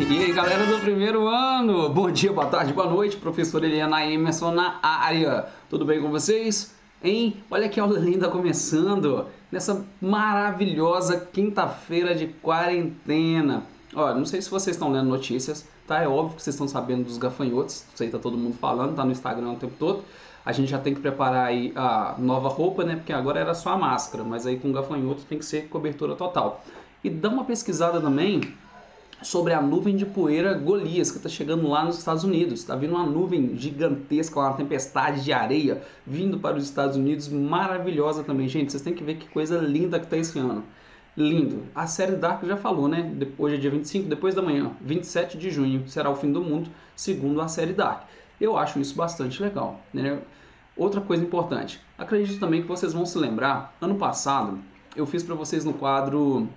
E aí, galera do primeiro ano, bom dia, boa tarde, boa noite, professor Eliana Emerson na área, tudo bem com vocês? Hein? Olha que aula linda começando, nessa maravilhosa quinta-feira de quarentena. Ó, não sei se vocês estão lendo notícias, tá? É óbvio que vocês estão sabendo dos gafanhotos, isso aí tá todo mundo falando, tá no Instagram o tempo todo. A gente já tem que preparar aí a nova roupa, né? Porque agora era só a máscara, mas aí com gafanhotos tem que ser cobertura total. E dá uma pesquisada também sobre a nuvem de poeira Golias que está chegando lá nos Estados Unidos. Está vindo uma nuvem gigantesca, uma tempestade de areia vindo para os Estados Unidos, maravilhosa também. Gente, vocês têm que ver que coisa linda que está esse ano. Lindo. A série Dark já falou, né? Hoje é dia 25, depois da manhã, 27 de junho, será o fim do mundo, segundo a série Dark. Eu acho isso bastante legal, né? Outra coisa importante, acredito também que vocês vão se lembrar, ano passado eu fiz para vocês no quadro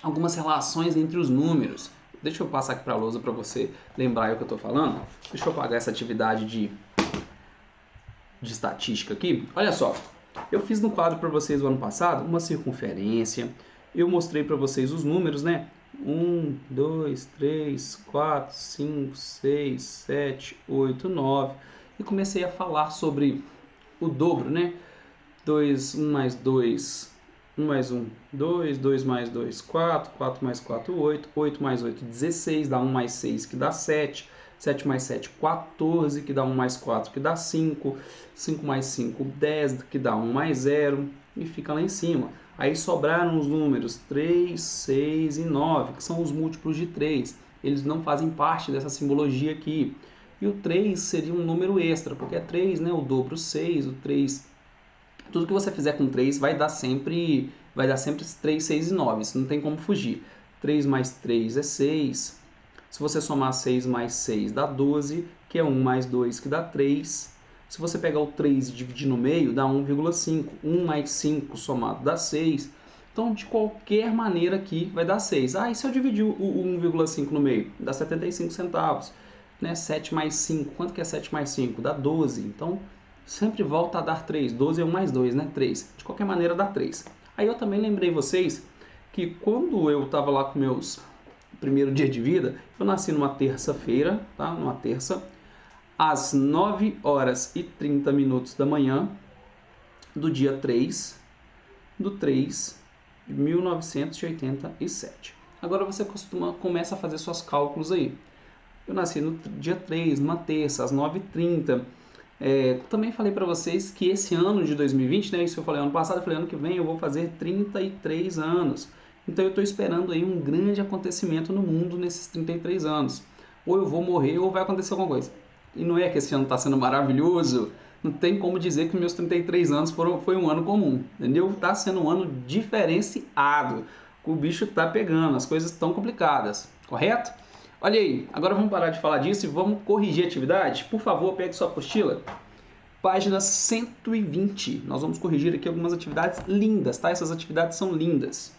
algumas relações entre os números. Deixa eu passar aqui para a lousa para você lembrar o que eu estou falando. Deixa eu apagar essa atividade de estatística aqui. Olha só, eu fiz no quadro para vocês o ano passado uma circunferência. Eu mostrei para vocês os números, né? 1, 2, 3, 4, 5, 6, 7, 8, 9. E comecei a falar sobre o dobro, né? 2, 1 mais 2, 1 mais 1, 2, 2 mais 2, 4, 4 mais 4, 8, 8 mais 8, 16, dá 1 mais 6, que dá 7, 7 mais 7, 14, que dá 1 mais 4, que dá 5, 5 mais 5, 10, que dá 1 mais 0, e fica lá em cima. Aí sobraram os números 3, 6 e 9, que são os múltiplos de 3. Eles não fazem parte dessa simbologia aqui. E o 3 seria um número extra, porque é 3, né? O dobro 6, o 3... Tudo que você fizer com 3 vai dar sempre 3, 6 e 9, isso não tem como fugir. 3 mais 3 é 6, se você somar 6 mais 6 dá 12, que é 1 mais 2 que dá 3. Se você pegar o 3 e dividir no meio, dá 1,5. 1 mais 5 somado dá 6. Então, de qualquer maneira aqui vai dar 6. Ah, e se eu dividir o 1,5 no meio? Dá 75 centavos. Né? 7 mais 5, quanto que é 7 mais 5? Dá 12. Então, sempre volta a dar 3. 12 é 1 mais 2, né? 3. De qualquer maneira, dá 3. Aí eu também lembrei vocês que quando eu estava lá com meus primeiro dia de vida, eu nasci numa terça-feira, tá? Numa terça, às 9 horas e 30 minutos da manhã do dia 3 do 3 de 1987. Agora você começa a fazer seus cálculos aí. Eu nasci no dia 3, numa terça, às 9h30. Também falei para vocês que esse ano de 2020, né, isso eu falei ano passado, eu falei ano que vem eu vou fazer 33 anos. Então eu estou esperando aí um grande acontecimento no mundo nesses 33 anos. Ou eu vou morrer ou vai acontecer alguma coisa. E não é que esse ano está sendo maravilhoso, não tem como dizer que meus 33 anos foi um ano comum, entendeu? Está sendo um ano diferenciado. O bicho está pegando, as coisas estão complicadas, correto? Olha aí, agora vamos parar de falar disso e vamos corrigir a atividade. Por favor, pegue sua apostila. Página 120. Nós vamos corrigir aqui algumas atividades lindas, tá? Essas atividades são lindas.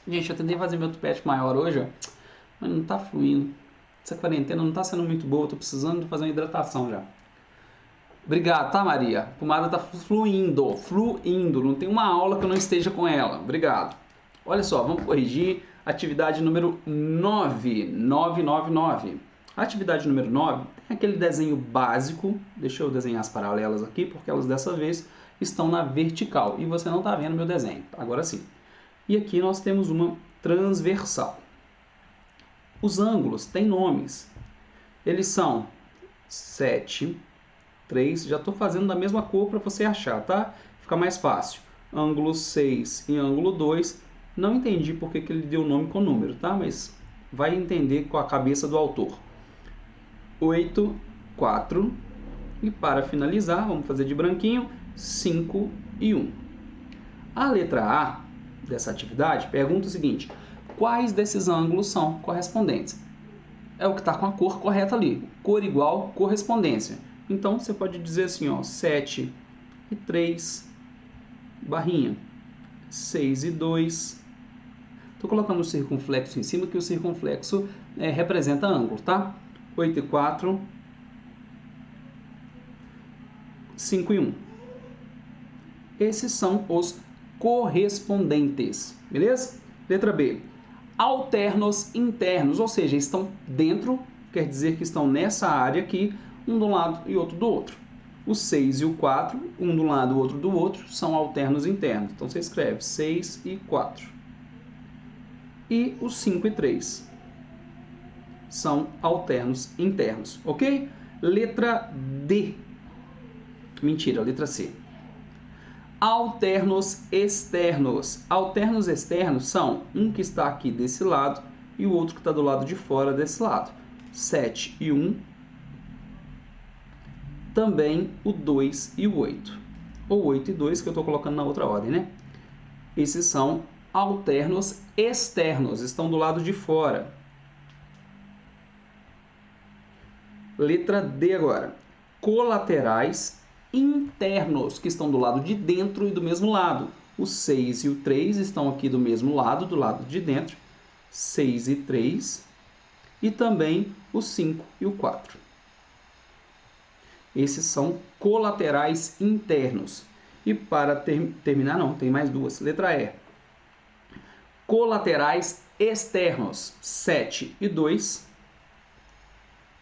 Gente, eu tentei fazer meu tupete maior hoje, ó, mas não tá fluindo. Essa quarentena não tá sendo muito boa, eu tô precisando de fazer uma hidratação já. Obrigado, tá, Maria? A pomada tá fluindo. Não tem uma aula que eu não esteja com ela. Obrigado. Olha só, vamos corrigir. Atividade número 9. A atividade número 9 tem aquele desenho básico. Deixa eu desenhar as paralelas aqui, porque elas dessa vez estão na vertical. E você não está vendo meu desenho. Agora sim. E aqui nós temos uma transversal. Os ângulos têm nomes. Eles são 7, 3. Já estou fazendo da mesma cor para você achar, tá? Fica mais fácil. Ângulo 6 e ângulo 2. Não entendi porque que ele deu o nome com número, tá? Mas vai entender com a cabeça do autor. 8, 4. E para finalizar, vamos fazer de branquinho, 5 e 1. A letra A dessa atividade pergunta o seguinte: quais desses ângulos são correspondentes? É o que está com a cor correta ali. Cor igual, correspondência. Então, você pode dizer assim, ó, 7 e 3, barrinha. 6 e 2. Estou colocando o circunflexo em cima, que o circunflexo representa ângulo, tá? 8 e 4, 5 e 1. Esses são os correspondentes, beleza? Letra B. alternos internos, ou seja, estão dentro, quer dizer que estão nessa área aqui, um de um lado e outro do outro. O 6 e o 4, um de um lado e o outro do outro, são alternos internos. Então, você escreve 6 e 4. E os 5 e 3 são alternos internos, ok? Letra D. Mentira, letra C. Alternos externos. Alternos externos são um que está aqui desse lado e o outro que está do lado de fora desse lado. 7 e 1. Também o 2 e o 8. Ou 8 e 2, que eu estou colocando na outra ordem, né? Esses são alternos externos, estão do lado de fora. Letra D agora. Colaterais internos, que estão do lado de dentro e do mesmo lado. O 6 e o 3 estão aqui do mesmo lado, do lado de dentro. 6 e 3. E também o 5 e o 4. Esses são colaterais internos. E para terminar, não, tem mais duas. Letra E. Colaterais externos. 7 e 2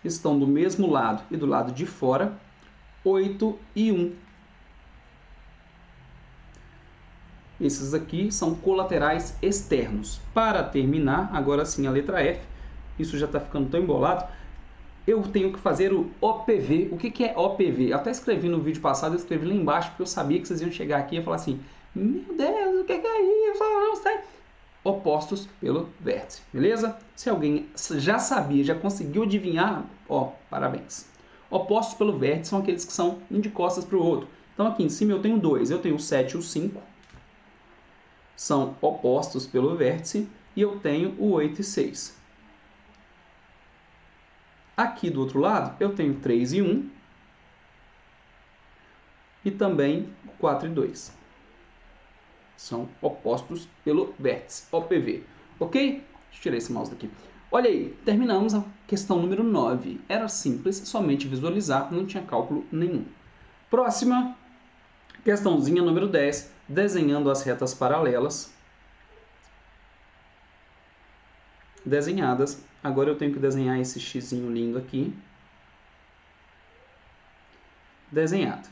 estão do mesmo lado e do lado de fora. 8 e 1. Esses aqui são colaterais externos. Para terminar, agora sim a letra F. Isso já está ficando tão embolado. Eu tenho que fazer o OPV. O que é OPV? Eu até escrevi no vídeo passado, eu escrevi lá embaixo, porque eu sabia que vocês iam chegar aqui e falar assim, meu Deus, o que é isso? Eu não sei. Opostos pelo vértice, beleza? Se alguém já sabia, já conseguiu adivinhar, ó, parabéns. Opostos pelo vértice são aqueles que são um de costas para o outro. Então aqui em cima eu tenho dois, eu tenho o 7 e o 5, são opostos pelo vértice, e eu tenho o 8 e 6. Aqui do outro lado eu tenho 3 e 1, e também 4 e 2. São opostos pelo vértice, OPV. Ok? Deixa eu tirar esse mouse daqui. Olha aí, terminamos a questão número 9. Era simples, somente visualizar, não tinha cálculo nenhum. Próxima, questãozinha número 10, desenhando as retas paralelas. Desenhadas. Agora eu tenho que desenhar esse xizinho lindo aqui. Desenhado.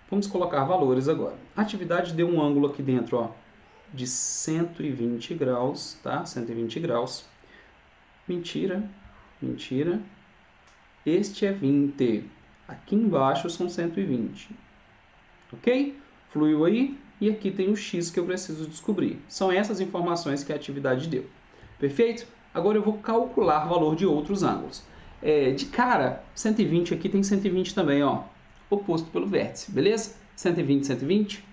Vamos colocar valores agora. A atividade deu um ângulo aqui dentro, ó, de 120 graus, tá? 120 graus. Mentira, mentira. Este é 20. Aqui embaixo são 120. Ok? Fluiu aí? E aqui tem o x que eu preciso descobrir. São essas informações que a atividade deu. Perfeito? Agora eu vou calcular o valor de outros ângulos. De cara, 120 aqui tem 120 também, ó. Oposto pelo vértice, beleza? 120, 120.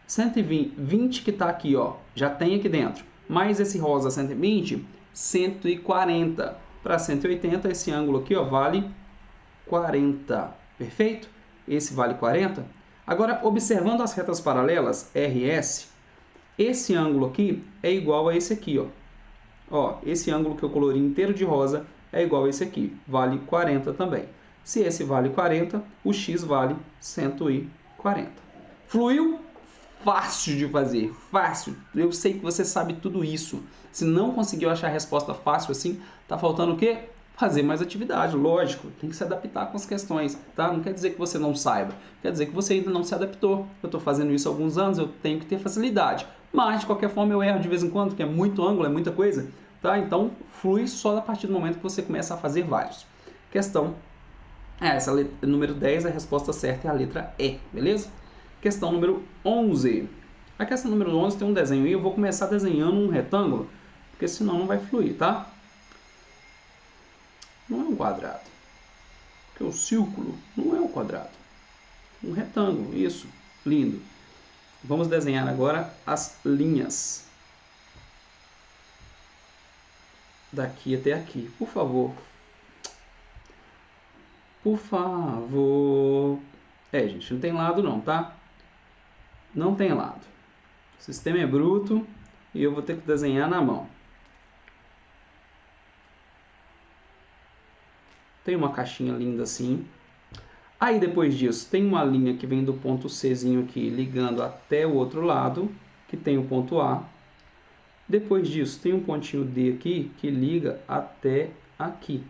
120 que está aqui, ó, já tem aqui dentro. Mais esse rosa 120, 140. Para 180, esse ângulo aqui, ó, vale 40. Perfeito? Esse vale 40. Agora, observando as retas paralelas, RS, esse ângulo aqui é igual a esse aqui, ó. Ó, esse ângulo que eu colori inteiro de rosa é igual a esse aqui, vale 40 também. Se esse vale 40, o x vale 140. Fluiu? Fácil de fazer, fácil. Eu sei que você sabe tudo isso. Se não conseguiu achar a resposta fácil assim, tá faltando o quê? Fazer mais atividade, lógico. Tem que se adaptar com as questões, tá? Não quer dizer que você não saiba, quer dizer que você ainda não se adaptou. Eu estou fazendo isso há alguns anos, eu tenho que ter facilidade. Mas, de qualquer forma, eu erro de vez em quando, porque é muito ângulo, é muita coisa, tá? Então, flui só a partir do momento que você começa a fazer vários. Questão essa, número 10, a resposta certa é a letra E, beleza? Questão número 11. A questão número 11 tem um desenho aí, eu vou começar desenhando um retângulo, porque senão não vai fluir, tá? Não é um quadrado, porque o círculo não é um quadrado. Um retângulo, isso, lindo. Vamos desenhar agora as linhas. Daqui até aqui, por favor. Por favor. Gente, não tem lado não, tá? Não tem lado. O sistema é bruto e eu vou ter que desenhar na mão. Tem uma caixinha linda assim. Aí depois disso tem uma linha que vem do ponto Czinho aqui ligando até o outro lado, que tem o ponto A. Depois disso, tem um pontinho D aqui que liga até aqui.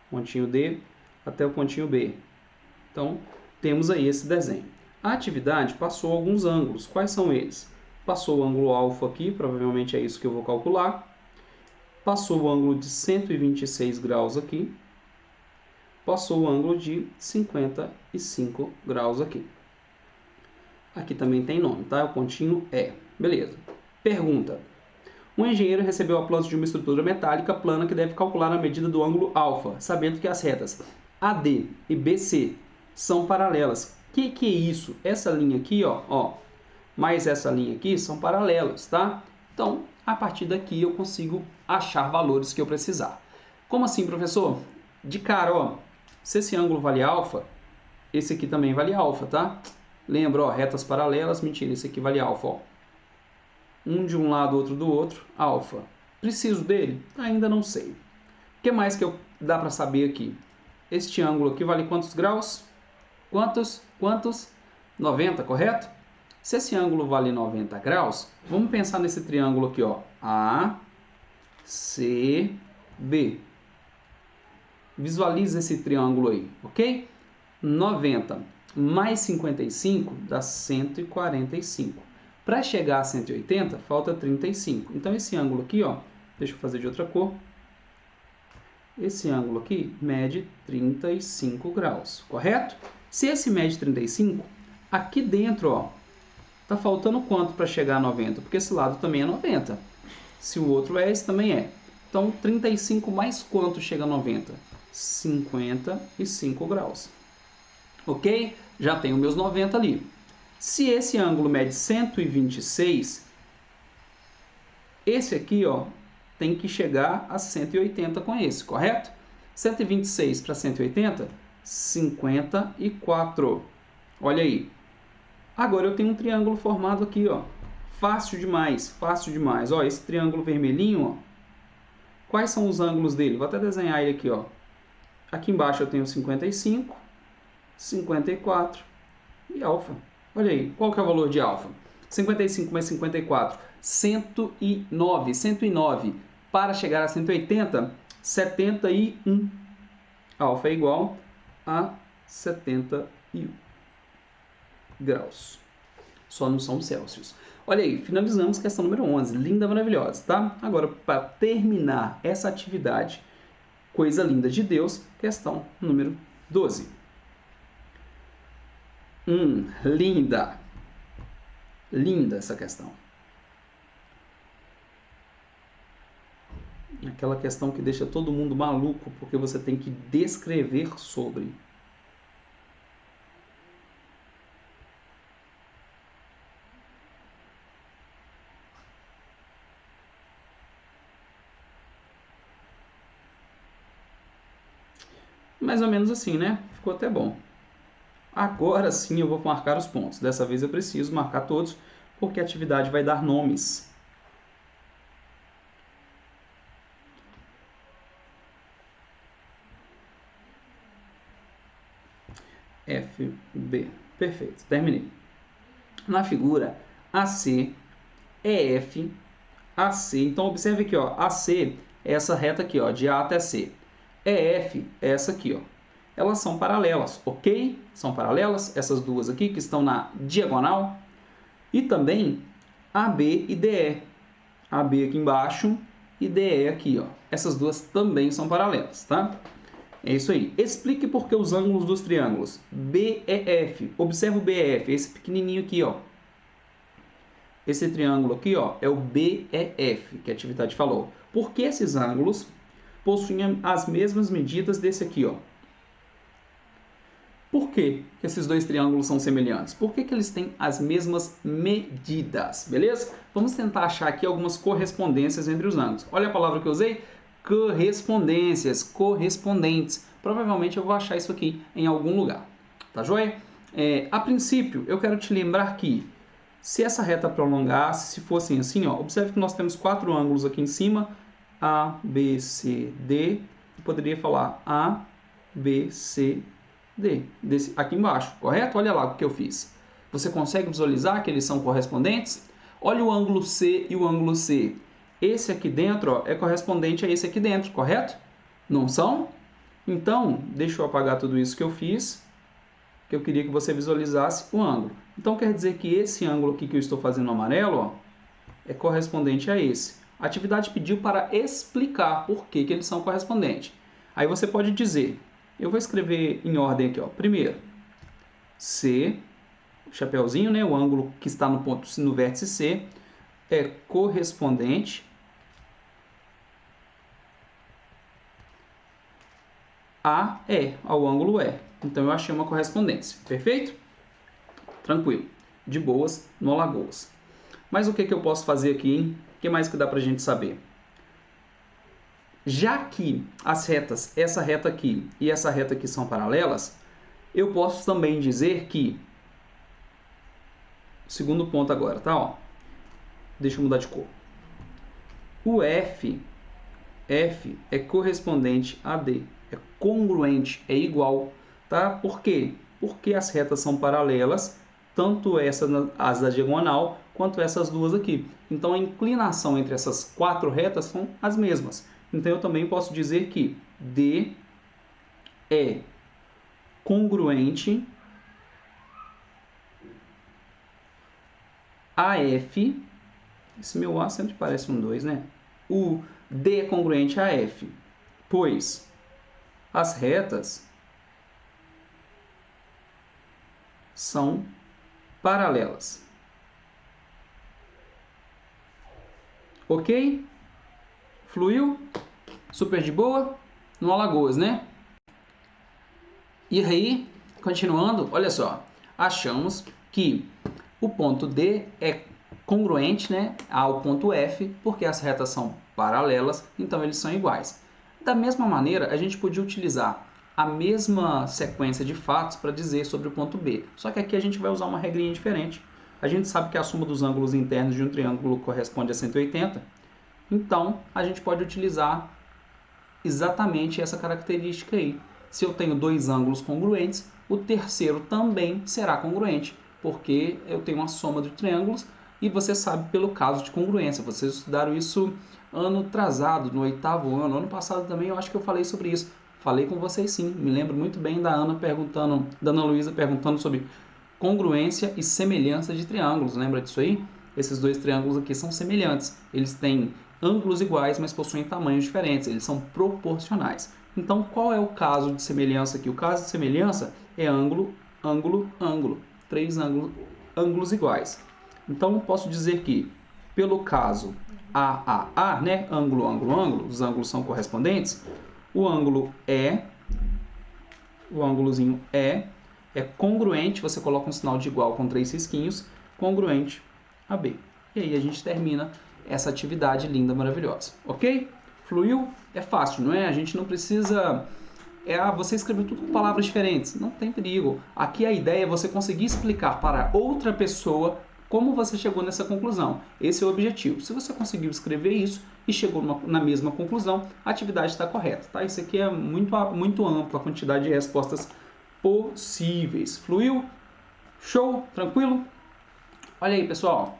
Pontinho D até o pontinho B. Então, temos aí esse desenho. A atividade passou alguns ângulos. Quais são eles? Passou o ângulo alfa aqui, provavelmente é isso que eu vou calcular. Passou o ângulo de 126 graus aqui. Passou o ângulo de 55 graus aqui. Aqui também tem nome, tá? O pontinho E. Beleza. Pergunta. Um engenheiro recebeu a planta de uma estrutura metálica plana que deve calcular a medida do ângulo alfa, sabendo que as retas AD e BC são paralelas. Que é isso? Essa linha aqui, ó, mais essa linha aqui são paralelas, tá? Então, a partir daqui eu consigo achar valores que eu precisar. Como assim, professor? De cara, ó, se esse ângulo vale alfa, esse aqui também vale alfa, tá? Lembra, ó, retas paralelas, mentira, esse aqui vale alfa, ó. Um de um lado, outro do outro, alfa. Preciso dele? Ainda não sei. O que mais que dá para saber aqui? Este ângulo aqui vale quantos graus? Quantos? 90, correto? Se esse ângulo vale 90 graus, vamos pensar nesse triângulo aqui, ó. A, C, B. Visualize esse triângulo aí, ok? 90 mais 55 dá 145. Para chegar a 180, falta 35. Então, esse ângulo aqui, ó, deixa eu fazer de outra cor. Esse ângulo aqui mede 35 graus, correto? Se esse mede 35, aqui dentro, ó, tá faltando quanto para chegar a 90? Porque esse lado também é 90. Se o outro é, esse também é. Então, 35 mais quanto chega a 90? 55 graus. Ok? Já tenho meus 90 ali. Se esse ângulo mede 126, esse aqui, ó, tem que chegar a 180 com esse, correto? 126 para 180, 54. Olha aí. Agora eu tenho um triângulo formado aqui, ó. Fácil demais, fácil demais. Ó, esse triângulo vermelhinho, ó. Quais são os ângulos dele? Vou até desenhar ele aqui, ó. Aqui embaixo eu tenho 55, 54 e alfa. Olha aí, qual que é o valor de alfa? 55 mais 54, 109. 109 para chegar a 180, 71. Alfa é igual a 71 graus. Só não são Celsius. Olha aí, finalizamos questão número 11. Linda, maravilhosa, tá? Agora, para terminar essa atividade, coisa linda de Deus, questão número 12. Linda. Linda essa questão. Aquela questão que deixa todo mundo maluco, porque você tem que descrever sobre. Mais ou menos assim, né? Ficou até bom. Agora sim eu vou marcar os pontos. Dessa vez eu preciso marcar todos, porque a atividade vai dar nomes. FB. Perfeito, terminei. Na figura, AC, EF, AC. Então, observe aqui, ó, AC é essa reta aqui, ó, de A até C. EF é essa aqui, ó. Elas são paralelas, ok? São paralelas, essas duas aqui que estão na diagonal. E também AB e DE. AB aqui embaixo e DE aqui, ó. Essas duas também são paralelas, tá? É isso aí. Explique por que os ângulos dos triângulos BEF. Observe o BEF, esse pequenininho aqui, ó. Esse triângulo aqui, ó, é o BEF, que a atividade falou. Por que esses ângulos possuem as mesmas medidas desse aqui, ó? Por que esses dois triângulos são semelhantes? Por que eles têm as mesmas medidas, beleza? Vamos tentar achar aqui algumas correspondências entre os ângulos. Olha a palavra que eu usei, correspondências, correspondentes. Provavelmente eu vou achar isso aqui em algum lugar, tá joia? A princípio, eu quero te lembrar que se essa reta prolongasse, se fosse assim, ó, observe que nós temos 4 ângulos aqui em cima, A, B, C, D. Eu poderia falar A, B, C, D, aqui embaixo, correto? Olha lá o que eu fiz. Você consegue visualizar que eles são correspondentes? Olha o ângulo C e o ângulo C. esse aqui dentro, ó, é correspondente a esse aqui dentro, correto? Não são? Então, deixa eu apagar tudo isso que eu fiz, que eu queria que você visualizasse o ângulo. Então, quer dizer que esse ângulo aqui que eu estou fazendo no amarelo, ó, é correspondente a esse. A atividade pediu para explicar por que eles são correspondentes. Aí você pode dizer, eu vou escrever em ordem aqui, ó. Primeiro, C, o chapeuzinho, né, o ângulo que está no ponto, no vértice C, é correspondente a E, ao ângulo E. Então eu achei uma correspondência. Perfeito? Tranquilo. De boas, no Alagoas. Mas o que eu posso fazer aqui, hein? O que mais que dá pra gente saber? Já que as retas, essa reta aqui e essa reta aqui são paralelas, eu posso também dizer que... Segundo ponto agora, tá? Ó, deixa eu mudar de cor. O F é correspondente a D. É congruente, é igual, tá? Por quê? Porque as retas são paralelas, tanto as da diagonal, quanto essas duas aqui. Então, a inclinação entre essas 4 retas são as mesmas. Então, eu também posso dizer que D é congruente a F. Esse meu A sempre parece um 2, né? O D é congruente a F, pois as retas são paralelas. Ok? Fluiu? Super de boa? No Alagoas, né? E aí, continuando, olha só. Achamos que o ponto D é congruente, né, ao ponto F, porque as retas são paralelas, então eles são iguais. Da mesma maneira, a gente podia utilizar a mesma sequência de fatos para dizer sobre o ponto B. Só que aqui a gente vai usar uma regrinha diferente. A gente sabe que a soma dos ângulos internos de um triângulo corresponde a 180. Então, a gente pode utilizar exatamente essa característica aí. Se eu tenho 2 ângulos congruentes, o terceiro também será congruente, porque eu tenho uma soma de triângulos e você sabe pelo caso de congruência. Vocês estudaram isso ano atrasado, no 8º ano. Ano passado também eu acho que eu falei sobre isso. Falei com vocês sim. Me lembro muito bem da Ana Luísa perguntando sobre congruência e semelhança de triângulos. Lembra disso aí? Esses 2 triângulos aqui são semelhantes. Eles têm ângulos iguais, mas possuem tamanhos diferentes. Eles são proporcionais. Então, qual é o caso de semelhança aqui? O caso de semelhança é ângulo, ângulo, ângulo. 3 ângulos iguais. Então, posso dizer que, pelo caso AAA, né? Ângulo, ângulo, ângulo, os ângulos são correspondentes. O ângulo o ângulozinho é congruente, você coloca um sinal de igual com 3 risquinhos, congruente a B. E aí a gente termina essa atividade linda, maravilhosa. Ok? Fluiu? É fácil, não é? A gente não precisa... você escreveu tudo com palavras diferentes. Não tem perigo. Aqui a ideia é você conseguir explicar para outra pessoa como você chegou nessa conclusão. Esse é o objetivo. Se você conseguiu escrever isso e chegou na mesma conclusão, a atividade está correta. Tá? Isso aqui é muito amplo, a quantidade de respostas possíveis. Fluiu? Show? Tranquilo? Olha aí, pessoal.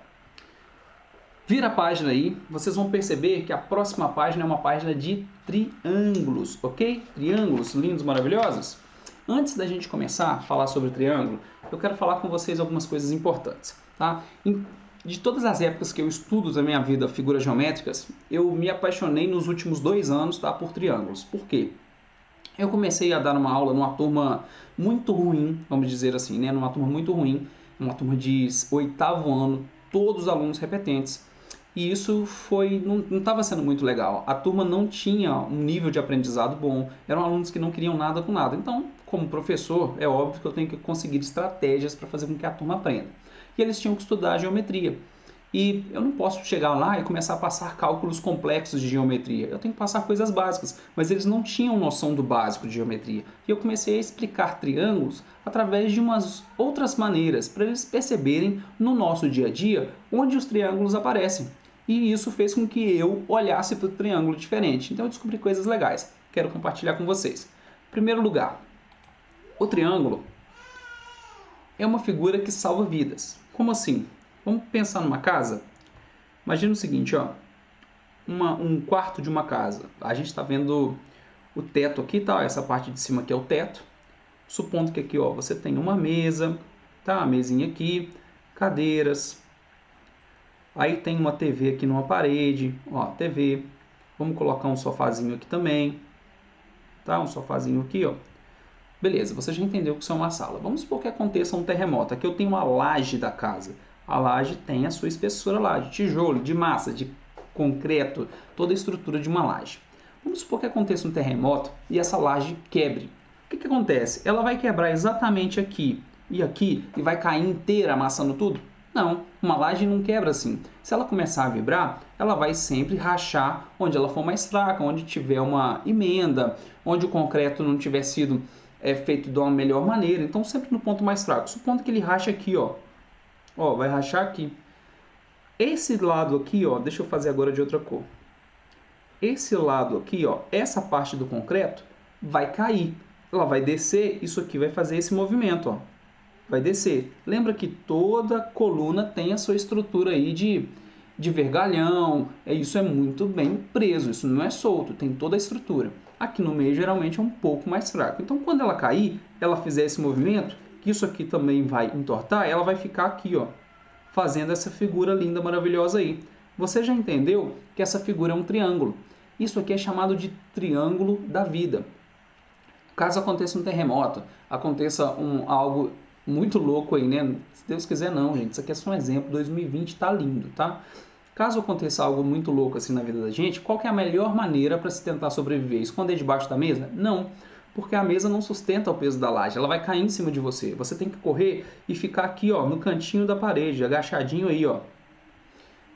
Vira a página aí, vocês vão perceber que a próxima página é uma página de triângulos, ok? Triângulos lindos, maravilhosos. Antes da gente começar a falar sobre triângulo, eu quero falar com vocês algumas coisas importantes, tá? De todas as épocas que eu estudo da minha vida figuras geométricas, eu me apaixonei nos últimos 2 anos, tá, por triângulos. Por quê? Eu comecei a dar uma aula numa turma muito ruim, vamos dizer assim, né? Numa turma muito ruim, uma turma de 8º ano, todos os alunos repetentes. E isso não estava sendo muito legal. A turma não tinha um nível de aprendizado bom, eram alunos que não queriam nada com nada. Então, como professor, é óbvio que eu tenho que conseguir estratégias para fazer com que a turma aprenda. E eles tinham que estudar geometria. E eu não posso chegar lá e começar a passar cálculos complexos de geometria. Eu tenho que passar coisas básicas, mas eles não tinham noção do básico de geometria. E eu comecei a explicar triângulos através de umas outras maneiras, para eles perceberem no nosso dia a dia onde os triângulos aparecem. E isso fez com que eu olhasse para o triângulo diferente. Então eu descobri coisas legais. Quero compartilhar com vocês. Em primeiro lugar, o triângulo é uma figura que salva vidas. Como assim? Vamos pensar numa casa? Imagina o seguinte, ó. um quarto de uma casa. A gente está vendo o teto aqui, tá? Essa parte de cima aqui é o teto. Supondo que aqui, ó, você tem uma mesa, tá? A mesinha aqui, cadeiras. Aí tem uma TV aqui numa parede, ó, TV. Vamos colocar um sofazinho aqui também, tá? Um sofazinho aqui, ó. Beleza, você já entendeu que isso é uma sala. Vamos supor que aconteça um terremoto. Aqui eu tenho uma laje da casa. A laje tem a sua espessura lá, de tijolo, de massa, de concreto, toda a estrutura de uma laje. Vamos supor que aconteça um terremoto e essa laje quebre. O que acontece? Ela vai quebrar exatamente aqui e vai cair inteira, amassando tudo? Não, uma laje não quebra assim. Se ela começar a vibrar, ela vai sempre rachar onde ela for mais fraca, onde tiver uma emenda, onde o concreto não tiver sido feito de uma melhor maneira. Então sempre no ponto mais fraco. Supondo que ele racha aqui, ó. Ó, vai rachar aqui. Esse lado aqui, ó, deixa eu fazer agora de outra cor. Esse lado aqui, ó, essa parte do concreto vai cair. Ela vai descer, isso aqui vai fazer esse movimento, ó. Vai descer. Lembra que toda coluna tem a sua estrutura aí de vergalhão. Isso é muito bem preso, isso não é solto, tem toda a estrutura. Aqui no meio geralmente é um pouco mais fraco. Então quando ela cair, ela fizer esse movimento, que isso aqui também vai entortar, ela vai ficar aqui, ó, fazendo essa figura linda, maravilhosa aí. Você já entendeu que essa figura é um triângulo. Isso aqui é chamado de triângulo da vida. Caso aconteça um terremoto, aconteça algo muito louco aí, né? Se Deus quiser não, gente. Isso aqui é só um exemplo. 2020 tá lindo, tá? Caso aconteça algo muito louco assim na vida da gente, qual que é a melhor maneira para se tentar sobreviver? Esconder debaixo da mesa? Não, porque a mesa não sustenta o peso da laje, ela vai cair em cima de você. Você tem que correr e ficar aqui, ó, no cantinho da parede, agachadinho aí, ó.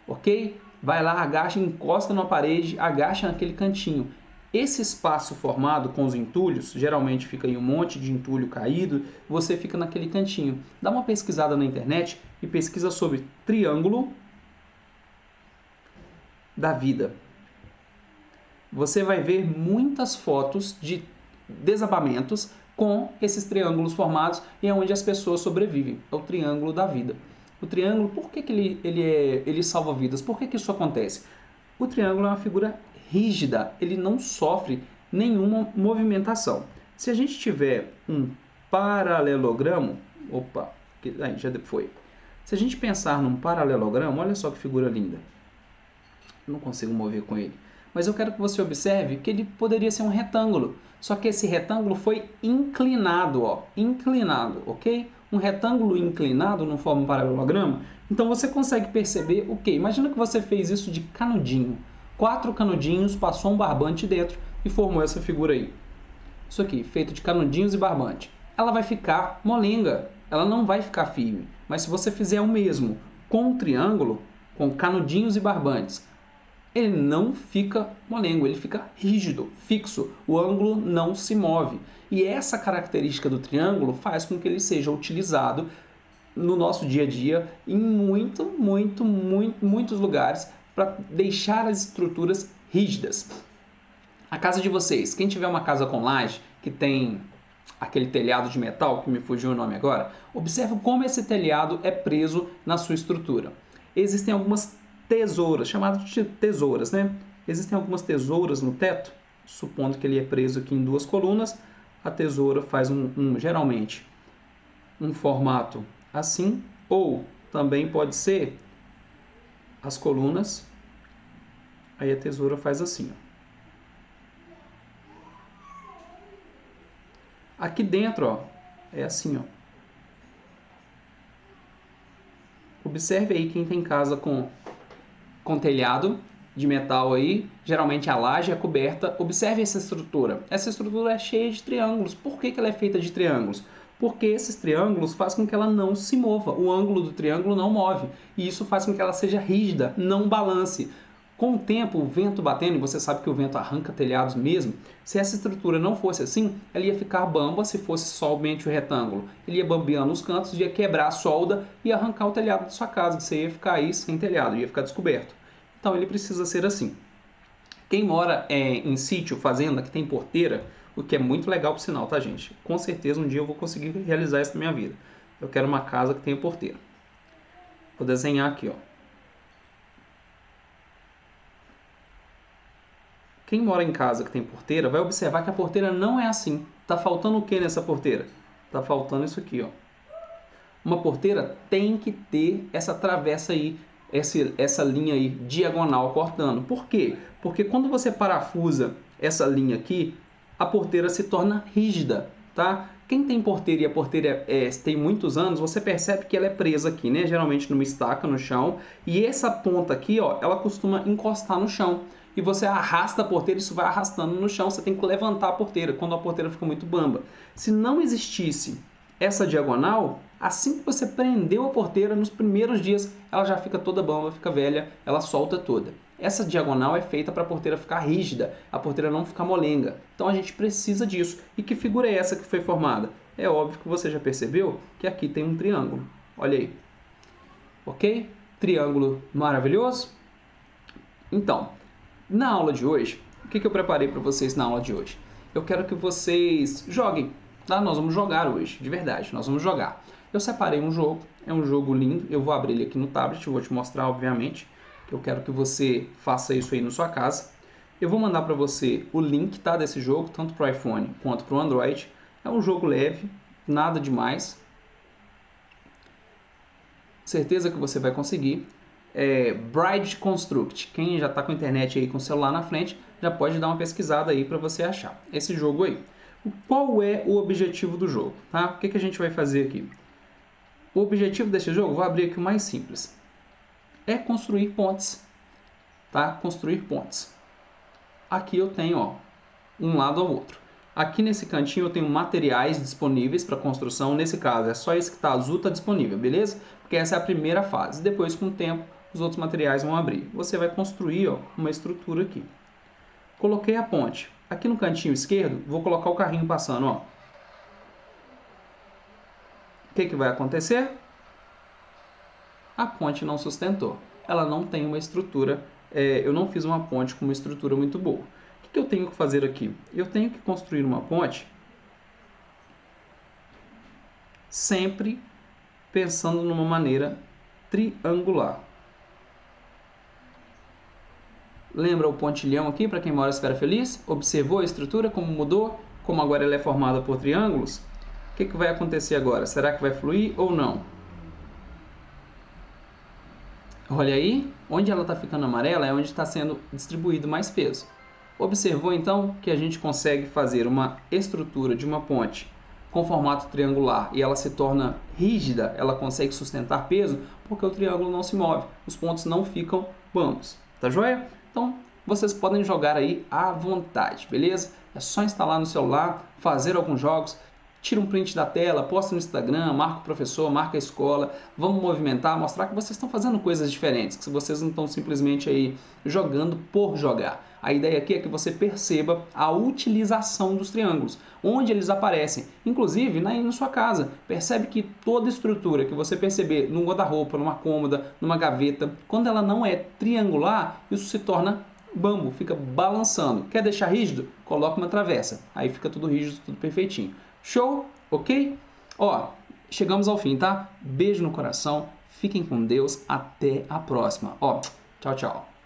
Ok? Vai lá, agacha, encosta na parede, agacha naquele cantinho. Esse espaço formado com os entulhos, geralmente fica aí um monte de entulho caído, você fica naquele cantinho. Dá uma pesquisada na internet e pesquisa sobre triângulo da vida. Você vai ver muitas fotos de desabamentos com esses triângulos formados e é onde as pessoas sobrevivem. É o triângulo da vida. O triângulo, por que ele salva vidas? Por que isso acontece? O triângulo é uma figura rígida, ele não sofre nenhuma movimentação. Se a gente tiver um paralelogramo, aí já foi. Se a gente pensar num paralelogramo, olha só que figura linda. Não consigo mover com ele. Mas eu quero que você observe que ele poderia ser um retângulo. Só que esse retângulo foi inclinado, ó, inclinado, ok? Um retângulo inclinado não forma um paralelogramo. Então você consegue perceber o quê? Imagina que você fez isso de canudinho. 4 canudinhos, passou um barbante dentro e formou essa figura aí. Isso aqui, feito de canudinhos e barbante. Ela vai ficar molenga, ela não vai ficar firme. Mas se você fizer o mesmo com um triângulo, com canudinhos e barbantes, ele não fica molengo, ele fica rígido, fixo, o ângulo não se move. E essa característica do triângulo faz com que ele seja utilizado no nosso dia a dia em muitos lugares para deixar as estruturas rígidas. A casa de vocês, quem tiver uma casa com laje, que tem aquele telhado de metal, que me fugiu o nome agora, observe como esse telhado é preso na sua estrutura. Existem algumas tesouras, chamadas de tesouras, né? Existem algumas tesouras no teto, supondo que ele é preso aqui em 2 colunas, a tesoura faz geralmente um formato assim, ou também pode ser as colunas, aí a tesoura faz assim, ó. Aqui dentro, ó, é assim, ó. Observe aí quem tem casa com telhado de metal aí, geralmente a laje é coberta. Observe essa estrutura. Essa estrutura é cheia de triângulos. Por que ela é feita de triângulos? Porque esses triângulos fazem com que ela não se mova. O ângulo do triângulo não move. E isso faz com que ela seja rígida, não balance. Com o tempo, o vento batendo, e você sabe que o vento arranca telhados mesmo, se essa estrutura não fosse assim, ela ia ficar bamba se fosse somente o retângulo. Ele ia bambeando os cantos, ia quebrar a solda e arrancar o telhado da sua casa, que você ia ficar aí sem telhado, ia ficar descoberto. Então ele precisa ser assim. Quem mora em sítio, fazenda, que tem porteira, o que é muito legal por sinal, tá, gente? Com certeza um dia eu vou conseguir realizar isso na minha vida. Eu quero uma casa que tenha porteira. Vou desenhar aqui, ó. Quem mora em casa que tem porteira vai observar que a porteira não é assim. Tá faltando o que nessa porteira? Tá faltando isso aqui, ó. Uma porteira tem que ter essa travessa aí, essa linha aí diagonal cortando. Por quê? Porque quando você parafusa essa linha aqui, a porteira se torna rígida, tá? Quem tem porteira e a porteira tem muitos anos, você percebe que ela é presa aqui, né? Geralmente numa estaca no chão. E essa ponta aqui, ó, ela costuma encostar no chão. E você arrasta a porteira, isso vai arrastando no chão. Você tem que levantar a porteira quando a porteira fica muito bamba. Se não existisse essa diagonal, assim que você prendeu a porteira, nos primeiros dias ela já fica toda bamba, fica velha, ela solta toda. Essa diagonal é feita para a porteira ficar rígida, a porteira não ficar molenga. Então a gente precisa disso. E que figura é essa que foi formada? É óbvio que você já percebeu que aqui tem um triângulo. Olha aí. Ok? Triângulo maravilhoso? Então, na aula de hoje, o que eu preparei para vocês na aula de hoje? Eu quero que vocês joguem. Tá? Nós vamos jogar hoje, de verdade, nós vamos jogar. Eu separei um jogo, é um jogo lindo, eu vou abrir ele aqui no tablet, vou te mostrar, obviamente. Eu quero que você faça isso aí na sua casa. Eu vou mandar para você o link, tá, desse jogo, tanto para o iPhone quanto para o Android. É um jogo leve, nada demais. Certeza que você vai conseguir. Bride Construct. Quem já está com a internet aí com o celular na frente, já pode dar uma pesquisada aí para você achar esse jogo aí. Qual é o objetivo do jogo? Tá? O que a gente vai fazer aqui? O objetivo desse jogo, vou abrir aqui o mais simples, é construir pontes. Tá? Construir pontes. Aqui eu tenho, ó, um lado ao outro. Aqui nesse cantinho eu tenho materiais disponíveis para construção. Nesse caso, é só esse que está azul está disponível, beleza? Porque essa é a primeira fase. Depois, com o tempo, os outros materiais vão abrir. Você vai construir, ó, uma estrutura aqui. Coloquei a ponte. Aqui no cantinho esquerdo, vou colocar o carrinho passando, ó. O que vai acontecer? A ponte não sustentou. Ela não tem uma estrutura, eu não fiz uma ponte com uma estrutura muito boa. O que eu tenho que fazer aqui? Eu tenho que construir uma ponte sempre pensando numa maneira triangular. Lembra o pontilhão aqui, para quem mora em Esfera Feliz? Observou a estrutura, como mudou? Como agora ela é formada por triângulos? O que vai acontecer agora? Será que vai fluir ou não? Olha aí, onde ela está ficando amarela é onde está sendo distribuído mais peso. Observou então que a gente consegue fazer uma estrutura de uma ponte com formato triangular e ela se torna rígida, ela consegue sustentar peso porque o triângulo não se move, os pontos não ficam bambos, tá joia? Então vocês podem jogar aí à vontade, beleza? É só instalar no celular, fazer alguns jogos, tira um print da tela, posta no Instagram, marca o professor, marca a escola, vamos movimentar, mostrar que vocês estão fazendo coisas diferentes, que vocês não estão simplesmente aí jogando por jogar. A ideia aqui é que você perceba a utilização dos triângulos, onde eles aparecem, inclusive na sua casa. Percebe que toda estrutura que você perceber num guarda-roupa, numa cômoda, numa gaveta, quando ela não é triangular, isso se torna bambo, fica balançando. Quer deixar rígido? Coloca uma travessa, aí fica tudo rígido, tudo perfeitinho. Show? Ok? Ó, chegamos ao fim, tá? Beijo no coração, fiquem com Deus, até a próxima. Ó, tchau, tchau.